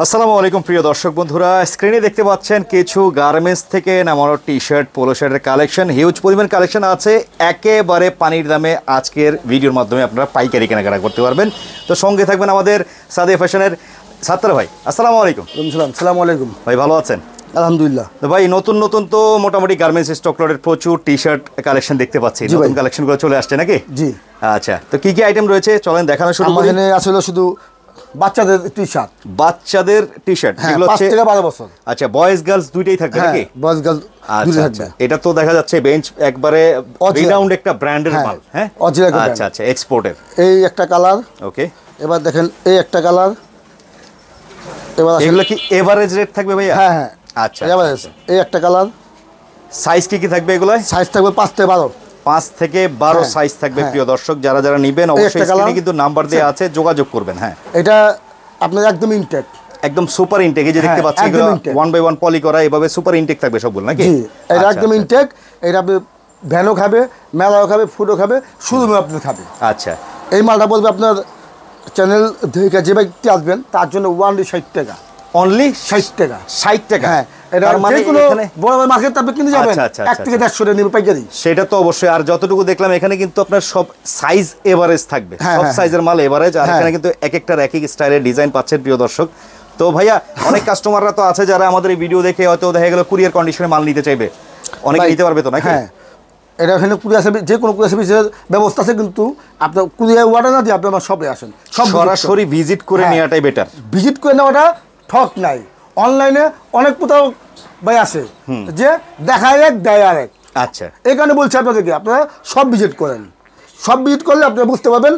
আসসালামু আলাইকুম প্রিয় দর্শক বন্ধুরা, স্ক্রিনে দেখতে পাচ্ছেন কিছু গার্মেন্টস থেকে নামানো টি শার্ট, পোলো শার্টের কালেকশন, হিউজ পরিমাণ কালেকশন আছে একেবারে পানির দামে। আজকের ভিডিওর মাধ্যমে আপনারা পাইকারি কেনাকাটা করতে পারবেন। তো সঙ্গে থাকবেন আমাদের সাদিয়া ফ্যাশনের সাত্তার ভাই। আসসালামু আলাইকুম। সালাম আলাইকুম ভাই, ভালো আছেন? আলহামদুলিল্লাহ। তো ভাই, নতুন নতুন তো মোটামুটি গার্মেন্টস স্টক লটের প্রচুর টি শার্ট কালেকশন দেখতে পাচ্ছি। নতুন কালেকশনগুলো চলে আসছে নাকি? জি। আচ্ছা, তো কি কি আইটেম রয়েছে চলেন দেখানো শুরু করি। এখানে আসলে শুধু বাচ্চাদের টি শার্ট, বাচ্চাদের টি শার্ট যেগুলো 5 থেকে 12 বছর। আচ্ছা, বয়েজ গার্লস দুইটাই থাকবে নাকি? বয়েজ গার্লস দুইটাই থাকবে। এটা তো দেখা যাচ্ছে বেঞ্চ একবারে রিনাউন্ড একটা ব্র্যান্ডের মাল। হ্যাঁ, আচ্ছা আচ্ছা, এক্সপোর্টের। এই একটা কালার। ওকে, এবার দেখেন এই একটা কালার। এবার এগুলো কি এভারেজ রেট থাকবে ভাইয়া? হ্যাঁ হ্যাঁ, আচ্ছা। এভারেজ। এই একটা কালার। সাইজ কি কি থাকবে এগুলো? সাইজ থাকবে 5 থেকে 12। 5 থেকে 12 সাইজ থাকবে। প্রিয় দর্শক, যারা যারা নেবেন অবশ্যই স্ক্রিনে কিন্তু নাম্বার দেওয়া আছে, যোগাযোগ করবেন। হ্যাঁ, এটা আপনার একদম ইনটেক, একদম সুপার ইনটেক। এই যে দেখতে পাচ্ছেন এগুলো 1 বাই 1 পলি করা, এভাবে সুপার ইনটেক থাকবে সবগুলো নাকি? জি, এটা একদম ইনটেক। এটা আপনি ভ্যানও খাবে, মেলাও খাবে, ফুডও খাবে, শুধু আপনি খাবে। আচ্ছা, এই মালটা বলবে আপনার চ্যানেল থেকে যে ব্যক্তি আসবেন তার জন্য ওনলি 60 টাকা। অনলি 60 টাকা। 60 টাকা। হ্যাঁ, এটা মানে কোনো বড় বড় মার্কেট আপনি কিনতে যাবেন 1 থেকে 150 টাকা নিবে পাইকারি। সেটা তো অবশ্যই। আর যতটুকু দেখলাম এখানে কিন্তু আপনার সব সাইজ এভারেজ থাকবে, সব সাইজের মাল এভারেজ। আর এখানে কিন্তু এক একটার এক এক স্টাইলের ডিজাইন পাচ্ছেন প্রিয় দর্শক। তো ভাইয়া, অনেক কাস্টমাররা তো আছে যারা আমাদের এই ভিডিও দেখে হয়তো দেখা গেল কুরিয়ার কন্ডিশনে মাল নিতে চাইবে, অনেক নিতে পারবে তো নাকি? হ্যাঁ, এটা এখানে কুরিয়ার সার্ভিস, যে কোনো কুরিয়ার সার্ভিসের ব্যবস্থা আছে, কিন্তু আপনার কুরিয়ার অর্ডার না দিয়ে আপনি আমার শপে আসেন, সব সরাসরি ভিজিট করে নেওয়াটাই বেটার। ভিজিট করে নেওয়াটা ঠক নাই। অনলাইনে অনেক কোথাও ভাই আছে যে দেখায় এক দেয় আরেক। আচ্ছা, এই কারণে বলছি আপনাদেরকে আপনারা সব ভিজিট করেন। সব ভিজিট করলে আপনারা বুঝতে পারবেন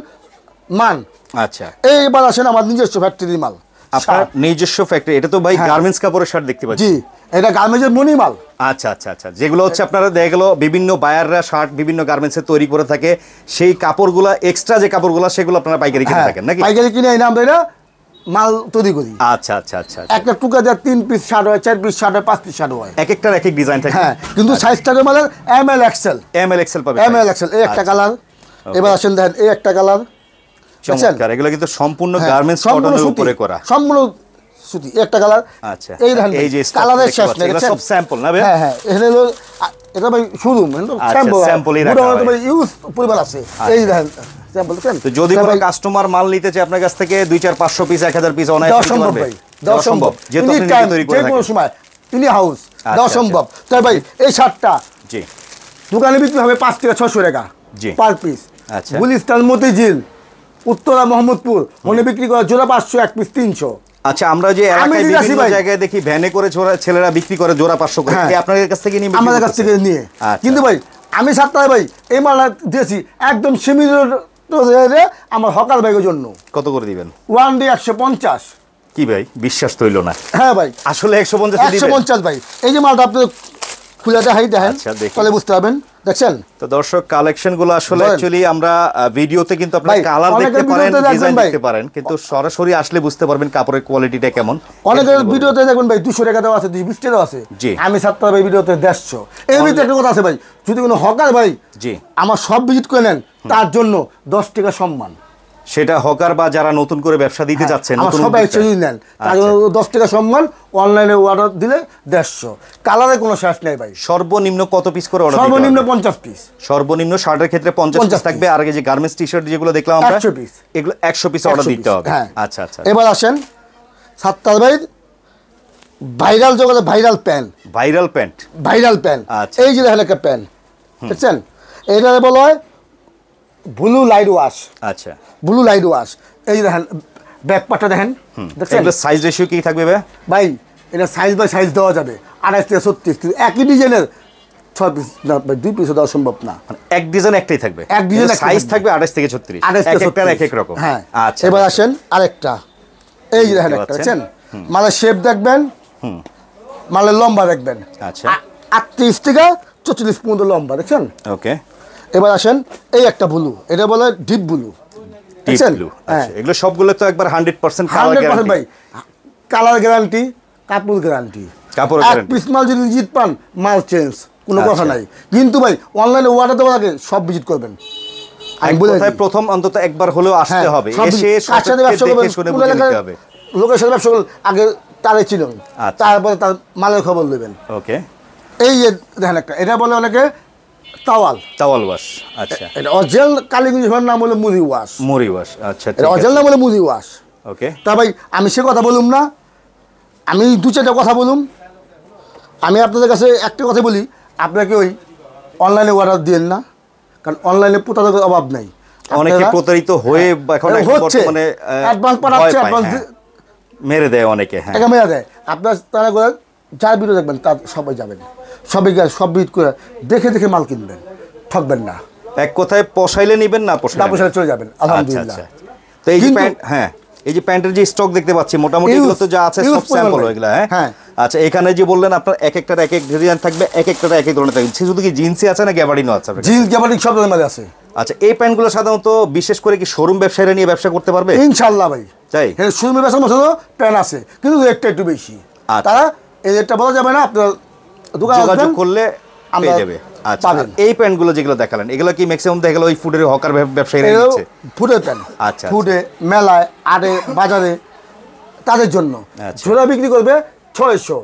মান। আচ্ছা, এইবার আসেন আমার নিজস্ব ফ্যাক্টরির মাল। আপনার নিজস্ব ফ্যাক্টরি? এটা তো ভাই গার্মেন্টস কাপড়ের শার্ট দেখতে পাচ্ছি। জি, এটা গার্মেন্টসের মনি মাল। আচ্ছা আচ্ছা আচ্ছা, যেগুলো হচ্ছে আপনারা দেখা গেল বিভিন্ন বায়াররা শার্ট বিভিন্ন গার্মেন্টসে তৈরি করে থাকে, সেই কাপড়গুলো এক্সট্রা যে কাপড়গুলো সেগুলো আপনারা পাইকারি কিনে থাকেন নাকি? পাইকারি কিনে এই নাম এটা মাল তৈরি করি। আচ্ছা আচ্ছা আচ্ছা, একটা টুকা দেওয়া 3 পিস শার্ট হয়, 4 পিস শার্ট হয়, 5 পিস শার্ট হয়, এক একটার এক এক ডিজাইন থাকে। হ্যাঁ, কিন্তু সাইজটাকে মানে ML XL। ML XL পাবে। ML XL। এই একটা কালার। এবার আসেন দেখেন এই একটা কালার। চমৎকার, এগুলো কিন্তু সম্পূর্ণ গার্মেন্টস কটনের উপরে করা, সম্পূর্ণ সুতি। একটা কালার। আচ্র, এই দেখেন এই যে কালারের শেষ নেই, এটা সব স্যাম্পল না ভাই? হ্যাঁ হ্যাঁ, এখানে এটা ভাই শুরু স্যাম্পলই রাখা হয়, ভাই ইউজ পরিবার আছে। এই দেখেন স্যাম্পল। তো যদি কোনো কাস্টমার মাল নিতে চায় আপনার কাছ থেকে 2 4 500 পিস 1000 পিস অনায়াসে নিতে পারবে? দাও সম্ভব, যেহেতু আপনি নিজে তৈরি করে থাকেন, যে কোনো সময় ইনি হাউস দাও সম্ভব। তাই ভাই এই শার্টটা জি দোকানে বিক্রি হবে 5 থেকে 600 টাকা পার পিস। আচ্ছা, গুলিস্তান, মতিঝিল, উত্তরা, মোহাম্মদপুর ওখানে বিক্রি করে জোড়া 500, এক পিস 300। আচ্ছা, আমরা যে এলাকায় বিভিন্ন জায়গায় দেখি ভ্যানে করে ছেলেরা বিক্রি করে জোড়া 500 করে, আপনাদের কাছ থেকে নিয়ে? আমাদের কাছ থেকে নিয়ে। কিন্তু ভাই আমি সাতটায় ভাই এই মালটা দিয়েছি একদম সীমিত আমার হকার ভাইয়ের জন্য। কত করে দিবেন? 1 ডে 150। কি ভাই, বিশ্বাস তৈল না? হ্যাঁ ভাই, আসলে 150 150 ভাই। এই যে মালটা আপনি খুলে দেখাই দেখেন, তাহলে বুঝতে পারবেন। দেখছেন তো দর্শক, কালেকশনগুলো আসলে অ্যাকচুয়ালি আমরা ভিডিওতে কিন্তু আপনারা কালার দেখতে পারেন, ডিজাইন দেখতে পারেন, কিন্তু সরাসরি আসলে বুঝতে পারবেন কাপড়ের কোয়ালিটিটা কেমন। অনেকের ভিডিওতে দেখবেন ভাই 200 টাকা দেওয়া আছে, 220 টাকা দেওয়া আছে। আমি 7 ভাই ভিডিওতে 150। এর ভিতরে একটা কথা আছে ভাই, যদি কোনো হকার ভাই জি আমার সব ভিজিট করে নেন তার জন্য 10 টাকা সম্মান। সেটা হকার বা যারা নতুন করে ব্যবসা দিতে যাচ্ছেন, নতুন সবাই যদি নেন তার জন্য 10 টাকা সম্মান। অনলাইনে অর্ডার দিলে 150। কালারে কোনো শেষ নেই ভাই। সর্বনিম্ন কত পিস করে অর্ডার? সর্বনিম্ন 50 পিস। সর্বনিম্ন শার্টের ক্ষেত্রে 50 পিস থাকবে। আর এই যে গার্মেন্টস টি শার্ট যেগুলো দেখলাম আমরা 100 পিস, এগুলো 100 পিস অর্ডার দিতে হবে। আচ্ছা আচ্ছা, এবার আসেন সাত্তার ভাই ভাইরাল জগতে viral pant. Viral pant? Viral pant. এই যে দেখেন একটা প্যান্ট, দেখছেন? এটা বলা হয় ব্লু লাইট ওয়াশ। আচ্ছা, ব্লু লাইট ওয়াশ। এই দেখেন ব্যাক পার্টটা দেখেন, দেখছেন? এগুলো সাইজ রেশিও কি থাকবে ভাই? এটা সাইজ বাই সাইজ দেওয়া যাবে, 28 থেকে 36। একই ডিজাইনের 6 পিস না ভাই, 2 পিস দেওয়া সম্ভব না। এক ডিজাইন একটাই থাকবে, এক ডিজাইন সাইজ থাকবে 28 থেকে 36, একটার এক এক রকম। হ্যাঁ, আচ্ছা। এবার আসেন আরেকটা। এই যে দেখেন একটা, দেখছেন? মালের শেপ দেখবেন, মালের লম্বা দেখবেন। আচ্ছা, 38 থেকে 44 পর্যন্ত লম্বা, দেখছেন? ওকে। এবার আসেন এই একটা ব্লু, এটা বলে ডিপ ব্লু। আচ্ছা, এগুলো সবগুলো তো একবার 100% কালার গ্যারান্টি ভাই। কালার গ্যারান্টি, কাপড় গ্যারান্টি। কাপড় এক পিস মাল যদি ভিজিট পান, মাল চেঞ্জ, কোনো কথা নাই। কিন্তু ভাই অনলাইনে অর্ডার দেওয়ার আগে সব ভিজিট করবেন। আমি বলে প্রথম অন্তত একবার হলেও আসতে হবে, এসে দেখে শুনে বুঝে নিতে হবে। লোকের সাথে ব্যবসা করলে আগে তারে চিনুন, তারপরে তার মালের খবর নেবেন। ওকে, এই যে দেখেন একটা, এটা বলে অনেকে তাওয়াল ওয়াশ। আচ্ছা, এটা অরিজিনাল কালীগঞ্জ নাম হলো মুড়ি ওয়াশ। আচ্ছা, এটা অরিজিনাল নাম হলো মুড়ি ওয়াশ। ওকে, তা ভাই আমি সে কথা বলুম না, আমি দু চারটা কথা বলুম। আমি আপনাদের কাছে একটা কথা বলি, আপনাকে ওই অনলাইনে অর্ডার দিয়েন না, কারণ অনলাইনে প্রতারকের অভাব নাই। অনেকে প্রতারিত হয়ে এখন বর্তমানে অ্যাডভান্স পাঠাচ্ছে, অ্যাডভান্স মেরে দেয় অনেকে। হ্যাঁ, টাকা মেরে দেয়। আপনার তারা করে যার ভিডিও দেখবেন তার সবাই যাবেন, সব ভিডিও করে দেখে দেখে মাল কিনবেন, ঠকবেন না। এক কথায় পোষাইলে নিবেন, না পোষাইলে চলে যাবেন আলহামদুলিল্লাহ। তো এই যে প্যান্ট, হ্যাঁ এই যে প্যান্টের যে স্টক দেখতে পাচ্ছি মোটামুটি এগুলো তো যা আছে সব স্যাম্পল এগুলো। হ্যাঁ, আচ্ছা, এখানে যে বললেন আপনার এক একটার এক এক ডিজাইন থাকবে, এক একটার এক এক ধরনের থাকবে। শুধু কি জিন্সই আছে না গ্যাবার্ডিনও আছে? জিন্স গ্যাবার্ডিন সব ধরনের আছে। আচ্ছা, এই প্যান্টগুলো সাধারণত বিশেষ করে কি শোরুম ব্যবসায়ীরা নিয়ে ব্যবসা করতে পারবে? ইনশাআল্লাহ ভাই, তাই শোরুমে ব্যবসা মতো প্যান্ট আছে, কিন্তু রেটটা একটু বেশি। তারা এই রেটটা বলা যাবে না, আপনার দোকানে যোগাযোগ করলে পেয়ে যাবে। আচ্ছা, এই প্যান্টগুলো যেগুলো দেখালেন এগুলো কি ম্যাক্সিমাম দেখা গেল ওই ফুডের হকার ব্যবসায়ীরা নিচ্ছে? ফুডের প্যান্ট। আচ্ছা, ফুডে, মেলায়, আড়ে, বাজারে তাদের জন্য জোড়া বিক্রি করবে 600,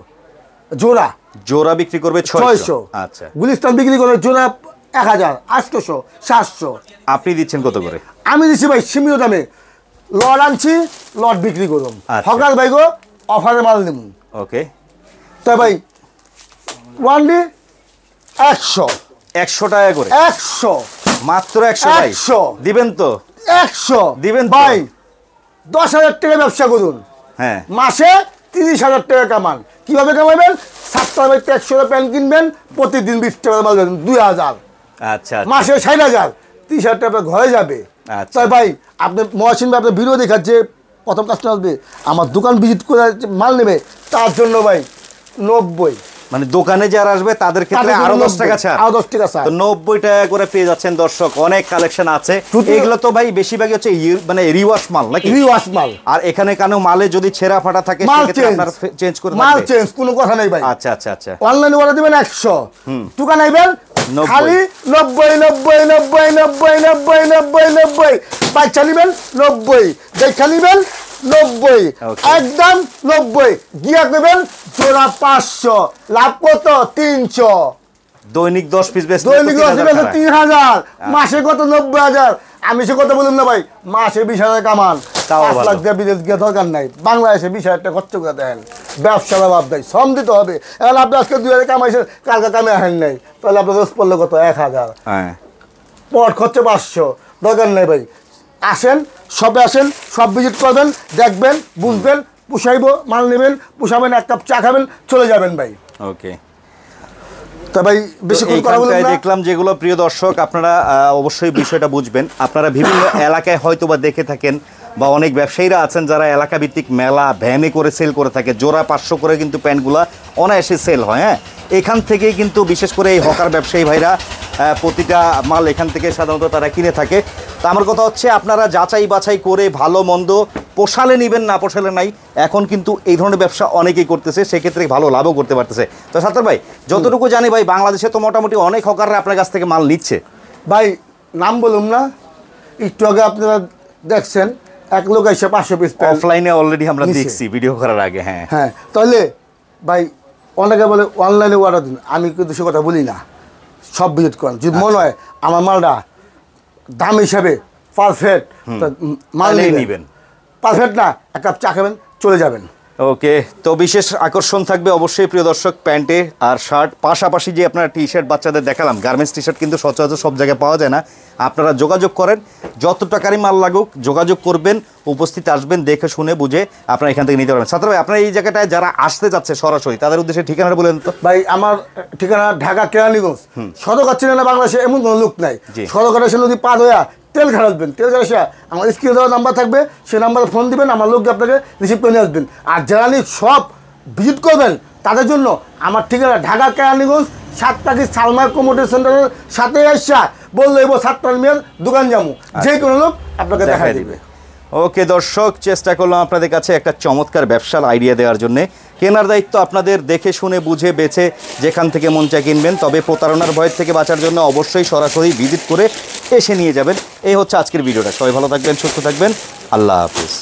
জোড়া বিক্রি করবে 600। আচ্ছা, গুলিস্তান বিক্রি করবে জোড়া 1000, 800, 700। আপনি দিচ্ছেন কত করে? আমি দিচ্ছি ভাই সীমিত দামে। লট আনছি, লট বিক্রি করুন। হকার ভাই গো অফারে মাল নিব। ওকে, তো ভাই ওয়ানলি 100 টাকা করে। 100, মাত্র 100 ভাই। 100 দিবেন তো? 100 দিবেন ভাই। 10,000 টাকা ব্যবসা করুন, হ্যাঁ মাসে 30,000 টাকা কামান। কিভাবে কামাবেন? 7 টাকা 100 প্যান্ট কিনবেন, প্রতিদিন 20 টাকা মাল দেবেন, 2000। আচ্ছা, মাসে 60,000, 30,000 টাকা ঘরে যাবে। তাই ভাই আপনি মহাসিন ভাই আপনার ভিডিও দেখাচ্ছে, প্রথম কাস্টমার আসবে আমার দোকান ভিজিট করে মাল নেবে, তার জন্য ভাই 90, মানে দোকানে যারা আসবে তাদের ক্ষেত্রে আরো 10 টাকা ছাড়, আরো 10 টাকা ছাড়, তো 90 টাকা করে পেয়ে যাচ্ছেন দর্শক। অনেক কালেকশন আছে। এগুলো তো ভাই বেশিরভাগই হচ্ছে মানে রিওয়াশ মাল নাকি? রিওয়াশ মাল। আর এখানে কানো মালে যদি ছেঁড়া ফাটা থাকে সেক্ষেত্রে আপনারা চেঞ্জ করে দিবেন। মাল চেঞ্জ কোনো কথা নাই ভাই। আচ্ছা আচ্ছা আচ্ছা, অনলাইনে অর্ডার দিবেন 100, দোকানে আইবেন খালি 90 90 90 90 90 90 90, বাচ্চা নিবেন 90, দেখা নিবেন 90, একদম 90, গিয়া করবেন জোড়া 500, লাভ কত? 300। দৈনিক 10 পিস বেচলে দৈনিক 10 পিস 3000, মাসে কত? 90,000। আমি সে কথা বললাম না ভাই, মাসে 20,000 কামান। 5 লাখ দিয়ে বিদেশ গিয়ে দরকার নাই, বাংলাদেশে 20,000 টাকা খরচ করে দেন। ব্যবসার অভাব নাই, শ্রম দিতে হবে। এখন আপনি আজকে 2,000 কামাইছেন, কালকে কামে আসেন নাই, তাহলে আপনার রোজ পড়লো কত? 1,000। পট খরচ 500, দরকার নেই ভাই। আসেন, সবে আসেন, সব ভিজিট করবেন, দেখবেন, বুঝবেন, পুষাইব, মাল নেবেন, পুষাবেন, এক কাপ চা খাবেন, চলে যাবেন ভাই। ওকে, তা ভাই বেশিক্ষণ কথা বললাম না। দেখলাম যেগুলো প্রিয় দর্শক আপনারা অবশ্যই বিষয়টা বুঝবেন। আপনারা বিভিন্ন এলাকায় হয়তো বা দেখে থাকেন, বা অনেক ব্যবসায়ীরা আছেন যারা এলাকা ভিত্তিক মেলা ভ্যানে করে সেল করে থাকে, জোড়া 500 করে কিন্তু প্যান্টগুলা অনায়াসে সেল হয়। হ্যাঁ, এখান থেকেই কিন্তু বিশেষ করে এই হকার ব্যবসায়ী ভাইরা প্রতিটা মাল এখান থেকে সাধারণত তারা কিনে থাকে। তো আমার কথা হচ্ছে আপনারা যাচাই বাছাই করে ভালো মন্দ পোষালে নেবেন, না পোষালে নাই। এখন কিন্তু এই ধরনের ব্যবসা অনেকেই করতেছে, সেক্ষেত্রে ভালো লাভও করতে পারতেছে। তো সাত্তার ভাই, যতটুকু জানি ভাই বাংলাদেশে তো মোটামুটি অনেক হকাররা আপনার কাছ থেকে মাল নিচ্ছে। ভাই নাম বলুন না, একটু আগে আপনারা দেখছেন এক লোক এসে 500 পিস অফলাইনে অলরেডি আমরা দেখছি ভিডিও করার আগে। হ্যাঁ হ্যাঁ, তাহলে ভাই অনেকে বলে অনলাইনে অর্ডার দিন, আমি কিন্তু সে কথা বলি না। সব ভিজিট করেন, যদি মনে হয় আমার মালটা দাম হিসাবে পারফেক্ট, মাল নেবেন। পারফেক্ট না, এক কাপ চা খাবেন, চলে যাবেন। ওকে, তো বিশেষ আকর্ষণ থাকবে অবশ্যই প্রিয় দর্শক প্যান্টে আর শার্ট, পাশাপাশি যে আপনারা টি শার্ট বাচ্চাদের দেখালাম, গার্মেন্টস টি শার্ট কিন্তু সচরাচর সব জায়গায় পাওয়া যায় না। আপনারা যোগাযোগ করেন, যত টাকারই মাল লাগুক যোগাযোগ করবেন, উপস্থিত আসবেন, দেখে শুনে বুঝে আপনারা এখান থেকে নিতে পারবেন। সাথে ভাই আপনার এই জায়গাটায় যারা আসতে যাচ্ছে সরাসরি তাদের উদ্দেশ্যে ঠিকানাটা বলেন তো। ভাই আমার ঠিকানা ঢাকা কেরানীগঞ্জ। সদরঘাট চেনে না বাংলাদেশে এমন কোনো লোক নাই। সদরঘাট এসে নদী পার হইয়া তেল ঘাটবেন, তেল ঘাট এসে আমার স্ক্রিনে দেওয়া নাম্বার থাকবে, সেই নাম্বারে ফোন দিবেন, আমার লোক আপনাকে রিসিভ করে নিয়ে আসবেন। আর যারা সব ভিজিট করবেন তাদের জন্য আমার ঠিকানা ঢাকা কেরানীগঞ্জ, 7 টাকি সালমার কমিউনিটি সেন্টারের সাথে আসা বললে এবার 7 মেয়ের দোকান যাবো, যে কোনো লোক আপনাকে দেখাই দিবে। ওকে দর্শক, চেষ্টা করলাম আপনাদের কাছে একটা চমৎকার ব্যবসার আইডিয়া দেওয়ার জন্য। কেনার দায়িত্ব আপনাদের, দেখে শুনে বুঝে বেছে যেখান থেকে মন চায় কিনবেন। তবে প্রতারণার ভয় থেকে বাঁচার জন্য অবশ্যই সরাসরি ভিজিট করে এসে নিয়ে যাবেন। এই হচ্ছে আজকের ভিডিওটা। সবাই ভালো থাকবেন, সুস্থ থাকবেন, আল্লাহ হাফিজ।